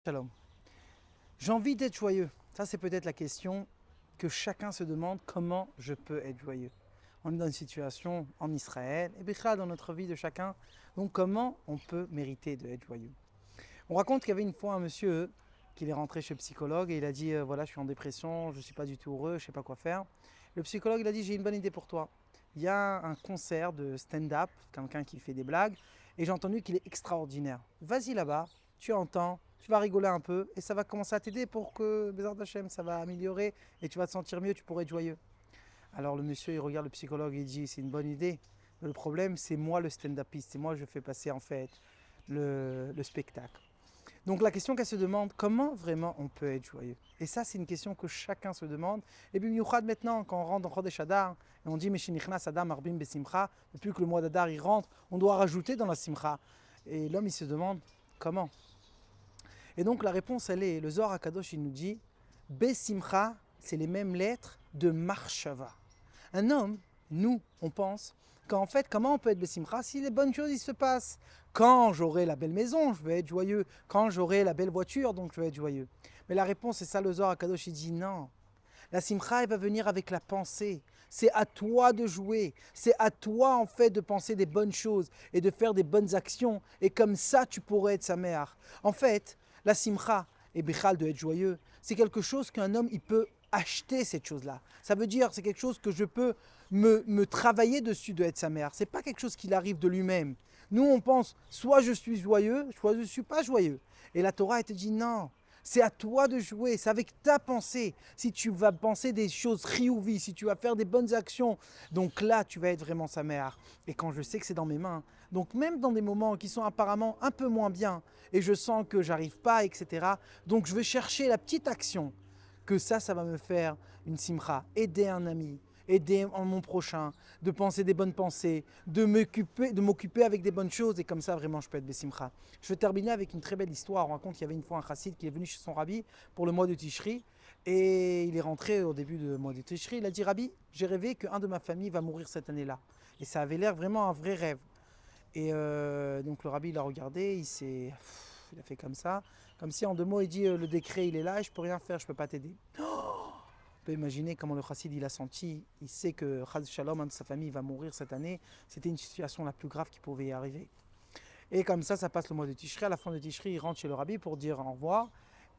Shalom. J'ai envie d'être joyeux. Ça, c'est peut-être la question que chacun se demande, comment je peux être joyeux. On est dans une situation en Israël, et bien dans notre vie de chacun, donc comment on peut mériter d'être joyeux. On raconte qu'il y avait une fois un monsieur qui est rentré chez le psychologue et il a dit voilà, je suis en dépression, je ne suis pas du tout heureux, je ne sais pas quoi faire. Le psychologue il a dit j'ai une bonne idée pour toi. Il y a un concert de stand-up, quelqu'un qui fait des blagues, et j'ai entendu qu'il est extraordinaire. Vas-y là-bas, tu entends, tu vas rigoler un peu et ça va commencer à t'aider pour que Bézard Hachem, ça va améliorer et tu vas te sentir mieux, tu pourrais être joyeux. Alors le monsieur il regarde le psychologue et il dit c'est une bonne idée. Mais le problème c'est moi le stand-upiste, c'est moi je fais passer en fait le spectacle. Donc la question qu'elle se demande, comment vraiment on peut être joyeux? Et ça, c'est une question que chacun se demande. Et puis, maintenant, quand on rentre dans Chodesh Adar, et on dit, Meshinichnas Adam Arbim Besimcha, depuis que le mois d'Adar il rentre, on doit rajouter dans la Simcha. Et l'homme, il se demande, comment? Et donc la réponse, elle est, le Zohar HaKadosh, il nous dit, Besimcha, c'est les mêmes lettres de Marshava. Un homme, nous, on pense qu'en fait, comment on peut être Besimcha si les bonnes choses ils se passent? Quand j'aurai la belle maison, je vais être joyeux. Quand j'aurai la belle voiture, donc je vais être joyeux. Mais la réponse, c'est ça, le Zohar HaKadosh, il dit non. La simcha, elle va venir avec la pensée. C'est à toi de jouer. C'est à toi, en fait, de penser des bonnes choses et de faire des bonnes actions. Et comme ça, tu pourrais être sa mère. En fait, la simcha, et Bichal de être joyeux, c'est quelque chose qu'un homme, il peut acheter cette chose-là. Ça veut dire, c'est quelque chose que je peux me travailler dessus de être sa mère. C'est pas quelque chose qui arrive de lui-même. Nous, on pense, soit je suis joyeux, soit je ne suis pas joyeux. Et la Torah, elle te dit non. C'est à toi de jouer, c'est avec ta pensée. Si tu vas penser des choses riouvi, si tu vas faire des bonnes actions, donc là, tu vas être vraiment sa mère. Et quand je sais que c'est dans mes mains, donc même dans des moments qui sont apparemment un peu moins bien, et je sens que j'arrive pas, etc., donc je vais chercher la petite action, que ça va me faire une simcha, aider un ami, aider mon prochain, de penser des bonnes pensées, de m'occuper avec des bonnes choses, et comme ça vraiment je peux être besimcha. Je vais terminer avec une très belle histoire. On raconte qu'il y avait une fois un chassid qui est venu chez son rabbi pour le mois de Tishri, et il est rentré au début du mois de Tishri, il a dit Rabbi, j'ai rêvé qu'un de ma famille va mourir cette année-là. Et ça avait l'air vraiment un vrai rêve. Et donc le rabbi il a regardé, il a fait comme si en 2 mots il dit le décret il est là, et je peux rien faire, je peux pas t'aider. On peut imaginer comment le chassid il a senti, il sait que Chaz Shalom, un de sa famille, va mourir cette année. C'était une situation la plus grave qui pouvait y arriver. Et comme ça passe le mois de Tishri. À la fin de Tishri, il rentre chez le rabbi pour dire au revoir.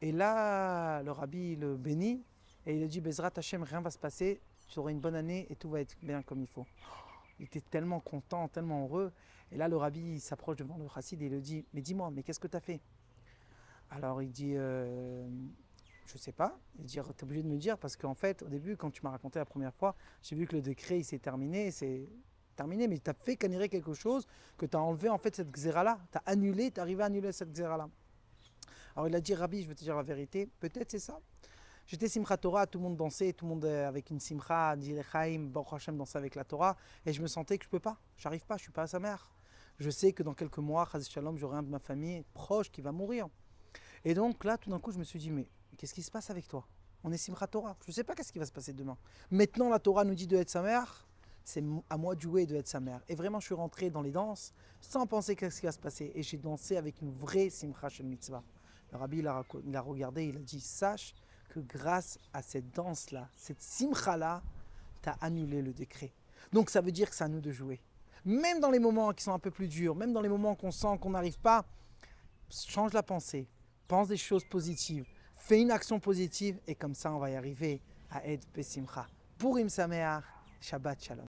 Et là, le rabbi le bénit et il lui dit Bezrat Hashem, rien va se passer, tu auras une bonne année et tout va être bien comme il faut. Il était tellement content, tellement heureux. Et là, le rabbi il s'approche devant le chassid et il lui dit mais dis-moi, mais qu'est-ce que tu as fait? Alors il dit je sais pas. Il dit t'es obligé de me dire parce qu'en fait, au début, quand tu m'as raconté la première fois, j'ai vu que le décret il s'est terminé, mais tu as fait canner quelque chose, que tu as enlevé en fait cette xéra-là, tu as annulé, tu es arrivé à annuler cette xéra-là. Alors il a dit Rabbi, je vais te dire la vérité, peut-être c'est ça. J'étais Simchat Torah, tout le monde dansait, tout le monde avec une Simcha, Dilechaim, Baruch Hashem dansait avec la Torah, et je me sentais que je peux pas, j'arrive pas, je suis pas à sa mère. Je sais que dans quelques mois, Chaz Shalom, j'aurai un de ma famille proche qui va mourir. Et donc là, tout d'un coup, je me suis dit, mais qu'est-ce qui se passe avec toi? On est Simchat Torah, je ne sais pas qu'est-ce qui va se passer demain. Maintenant, la Torah nous dit de être sa mère, c'est à moi de jouer et de être sa mère. Et vraiment, je suis rentré dans les danses sans penser qu'est-ce qui va se passer. Et j'ai dansé avec une vraie Simcha Shel Mitzvah. Le rabbi, il a regardé, il a dit, sache que grâce à cette danse-là, cette Simcha-là, tu as annulé le décret. Donc ça veut dire que c'est à nous de jouer. Même dans les moments qui sont un peu plus durs, même dans les moments qu'on sent qu'on n'arrive pas, change la pensée, pense des choses positives, fais une action positive et comme ça on va y arriver à être Besimcha. Purim Sameach, Shabbat Shalom.